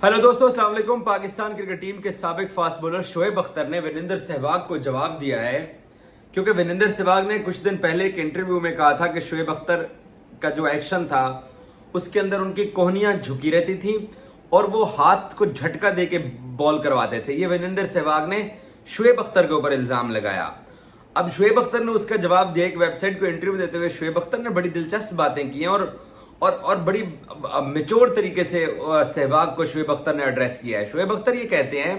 Hello दोस्तों, अस्सलाम वालेकुम। पाकिस्तान क्रिकेट टीम के साबिक फास्ट बॉलर शोएब अख्तर ने विनिंदर सहवाग को जवाब दिया है, क्योंकि विनिंदर सहवाग ने कुछ दिन पहले एक इंटरव्यू में कहा था कि शोएब अख्तर का जो एक्शन था उसके अंदर उनकी कोहनियां झुकी रहती थी और वो हाथ को झटका दे के बॉल करवाते थे। ये विनिंदर सहवाग ने शोएब अख्तर के ऊपर इल्जाम लगाया। अब शोएब अख्तर ने उसका जवाब दिया। एक वेबसाइट को इंटरव्यू देते हुए शोएब अख्तर ने बड़ी दिलचस्प बातें की हैं और बड़ी मेच्योर तरीके से सहवाग को शोएब अख्तर ने एड्रेस किया है। शोएब अख्तर ये कहते हैं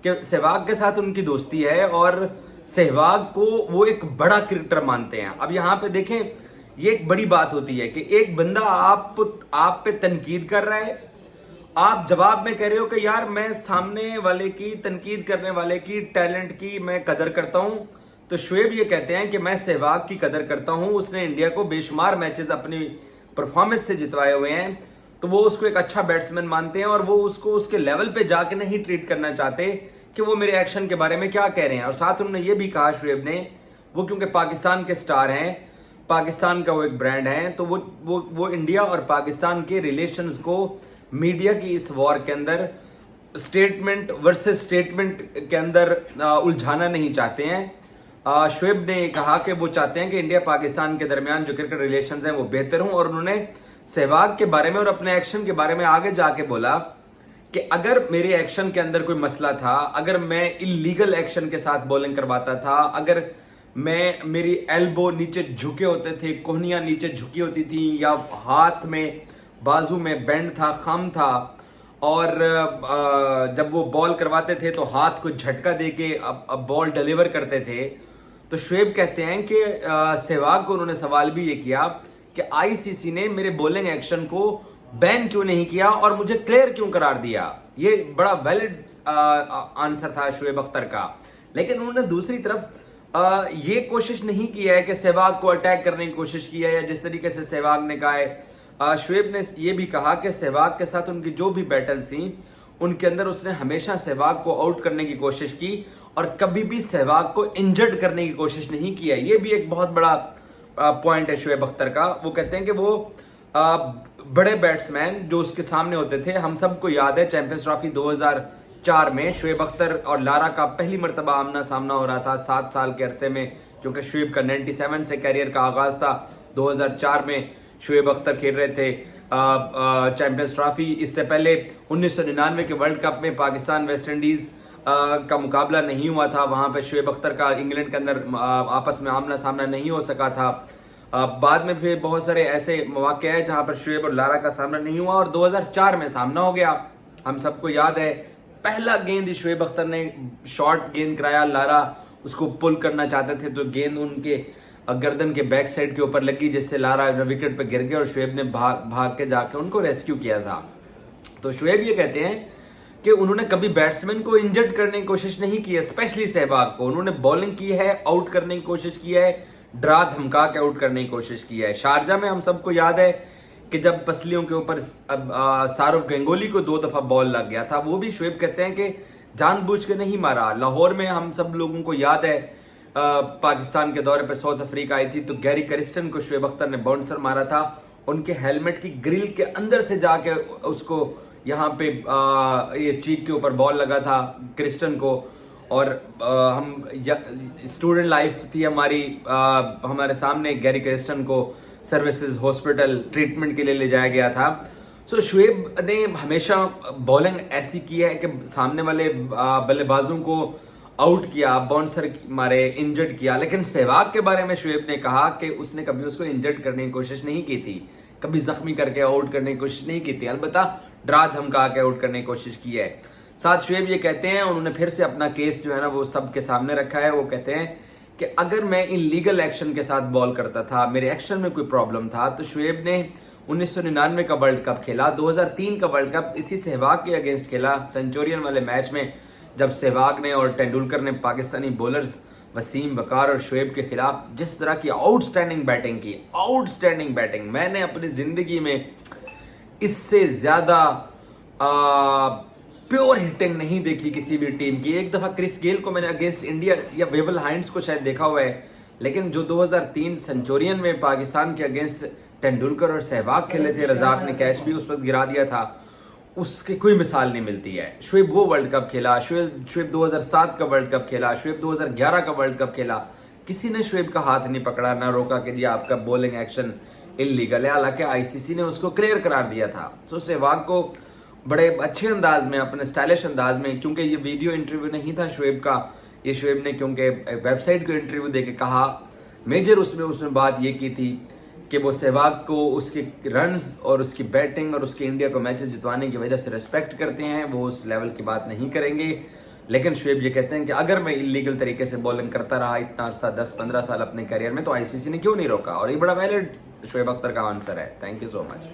कि सहवाग के साथ उनकी दोस्ती है और सहवाग को वो एक बड़ा क्रिकेटर मानते हैं। अब यहाँ पे देखें, ये एक बड़ी बात होती है कि एक बंदा आप पे तनकीद कर रहा है, आप जवाब में कह रहे हो कि यार मैं सामने वाले की, तनकीद करने वाले की टैलेंट की मैं कदर करता हूं। तो शोएब ये कहते हैं कि मैं सहवाग की कदर करता हूं, उसने इंडिया को बेशुमार मैचेस अपनी परफॉर्मेंस से जितवाए हुए हैं, तो वो उसको एक अच्छा बैट्समैन मानते हैं और वो उसको उसके लेवल पे जाके नहीं ट्रीट करना चाहते कि वो मेरे एक्शन के बारे में क्या कह रहे हैं। और साथ उन्होंने ये भी कहा शोएब ने, वो क्योंकि पाकिस्तान के स्टार हैं, पाकिस्तान का वो एक ब्रांड है, तो वो इंडिया और पाकिस्तान के रिलेशंस को मीडिया की इस वॉर के अंदर स्टेटमेंट वर्सेस स्टेटमेंट के अंदर उलझाना नहीं चाहते हैं। शोएब ने कहा कि वो चाहते हैं कि इंडिया पाकिस्तान के दरमियान जो क्रिकेट रिलेशंस हैं वो बेहतर हों, और उन्होंने सहवाग के बारे में और अपने एक्शन के बारे में आगे जाके बोला कि अगर मेरे एक्शन के अंदर कोई मसला था, अगर मैं इलीगल एक्शन के साथ बॉलिंग करवाता था, अगर मेरी एल्बो नीचे झुके होते थे, कोहनियां नीचे झुकी होती थी, या हाथ में बाजू में बैंड था, खम था, और जब वो बॉल करवाते थे तो हाथ को झटका दे के अब बॉल डिलीवर करते थे, तो शोएब कहते हैं कि सहवाग को उन्होंने सवाल भी ये किया कि आईसीसी ने मेरे बॉलिंग एक्शन को बैन क्यों नहीं किया और मुझे क्लियर क्यों करार दिया। ये बड़ा वैलिड आंसर था शोएब अख्तर का। लेकिन उन्होंने दूसरी तरफ ये कोशिश नहीं की है कि सहवाग को अटैक करने की कोशिश की है, या जिस तरीके से सहवाग ने कहा है। शोएब ने ये भी कहा कि सहवाग के साथ उनकी जो भी बैटल्स थी उनके अंदर उसने हमेशा सहवाग को आउट करने की कोशिश की और कभी भी सहवाग को इंजर्ड करने की कोशिश नहीं की है। ये भी एक बहुत बड़ा पॉइंट है शोएब अख्तर का। वो कहते हैं कि वो बड़े बैट्समैन जो उसके सामने होते थे, हम सबको याद है चैंपियंस ट्रॉफी 2004 में शोएब अख्तर और लारा का पहली मरतबा आमना सामना हो रहा था 7 साल के अरसे में, क्योंकि शोएब का 97 से कैरियर का आगाज था। 2004 में शोएब अख्तर खेल रहे थे चैंपियंस ट्रॉफी। इससे पहले 1999 के वर्ल्ड कप में पाकिस्तान वेस्ट इंडीज का मुकाबला नहीं हुआ था, वहां पे शोएब अख्तर का इंग्लैंड के अंदर आपस में आमना सामना नहीं हो सका था। बाद में फिर बहुत सारे ऐसे मौके हैं जहां पर शोएब और लारा का सामना नहीं हुआ और 2004 में सामना हो गया। हम सबको याद है, पहला गेंद शोएब अख्तर ने शॉर्ट गेंद कराया, लारा उसको पुल करना चाहते थे तो गेंद उनके गर्दन के बैक साइड के ऊपर लगी, जिससे लारा विकेट पे गिर गए और शोएब ने भाग के जाके उनको रेस्क्यू किया था। तो शोएब ये कहते हैं कि उन्होंने कभी बैट्समैन को इंजर्ड करने की कोशिश नहीं की है, स्पेशली सहवाग को। उन्होंने बॉलिंग की है, आउट करने की कोशिश की है, डरा धमका के आउट करने की कोशिश की है। शारजा में हम सबको याद है कि जब पसलियों के ऊपर सौरव गंगोली को 2 दफा बॉल लग गया था, वो भी शोएब कहते हैं कि जानबूझ के नहीं मारा। लाहौर में हम सब लोगों को याद है पाकिस्तान के दौरे पे साउथ अफ्रीका आई थी तो गैरी क्रिस्टन को शोएब अख्तर ने बाउंसर मारा था, उनके हेलमेट की ग्रिल के अंदर से जाके उसको यहाँ पे ये चीक के ऊपर बॉल लगा था क्रिस्टन को। और हम स्टूडेंट लाइफ थी हमारी, हमारे सामने गैरी क्रिस्टन को सर्विसेज हॉस्पिटल ट्रीटमेंट के लिए ले जाया गया था। सो शोएब ने हमेशा बॉलिंग ऐसी की है कि सामने वाले बल्लेबाजों को आउट किया, बाउंसर मारे, इंजर्ड किया। लेकिन सहवाग के बारे में शोएब ने कहा कि उसने कभी उसको इंजर्ड करने की कोशिश नहीं की थी, कभी जख्मी करके आउट करने की कोशिश नहीं की थी, अलबत्ता डरा धमका के आउट करने की कोशिश की है। साथ शोएब ये कहते हैं, उन्होंने फिर से अपना केस जो है ना वो सबके सामने रखा है। वो कहते हैं कि अगर मैं इलीगल एक्शन के साथ बॉल करता था, मेरे एक्शन में कोई प्रॉब्लम था, तो शोएब ने 1999 का वर्ल्ड कप खेला, 2003 का वर्ल्ड कप इसी सहवाग के अगेंस्ट खेला सेंचुरियन वाले मैच में, जब सहवाग ने और तेंदुलकर ने पाकिस्तानी बॉलर्स वसीम, वकार और शोएब के खिलाफ जिस तरह की आउटस्टैंडिंग बैटिंग की, आउटस्टैंडिंग बैटिंग, मैंने अपनी जिंदगी में इससे ज्यादा प्योर हिटिंग नहीं देखी किसी भी टीम की। एक दफा क्रिस गेल को मैंने अगेंस्ट इंडिया या वेबल हाइंड्स को शायद देखा हुआ है, लेकिन जो 2003 सेंचुरियन में पाकिस्तान के अगेंस्ट तेंदुलकर और सहवाग खेले थे, रजाक ने कैच भी उस वक्त गिरा दिया था, اس کی کوئی مثال نہیں ملتی ہے. شعیب وہ ورلڈ کپ کھیلا, شعیب 2007 کا ورلڈ کپ کھیلا, شعیب 2011 کا ورلڈ کپ کھیلا, کسی نے شعیب کا ہاتھ نہیں پکڑا, نہ روکا کہ جی آپ کا بولنگ ایکشن انلیگل ہے, حالانکہ آئی سی سی نے اس کو کلیئر قرار دیا تھا. سو سہواگ کو بڑے اچھے انداز میں, اپنے اسٹائلش انداز میں, کیونکہ یہ ویڈیو انٹرویو نہیں تھا شعیب کا, یہ شعیب نے کیونکہ ویب سائٹ کو انٹرویو دے کے کہا, میجر اس میں بات یہ کی تھی کہ وہ سہواگ کو اس کے رنز اور اس کی بیٹنگ اور اس کے انڈیا کو میچز جتوانے کی وجہ سے ریسپیکٹ کرتے ہیں, وہ اس لیول کی بات نہیں کریں گے. لیکن شعیب یہ کہتے ہیں کہ اگر میں انلیگل طریقے سے بولنگ کرتا رہا اتنا عرصہ 10-15 سال اپنے کیریئر میں, تو آئی سی سی نے کیوں نہیں روکا, اور یہ بڑا ویلڈ شعیب اختر کا آنسر ہے. Thank you so much.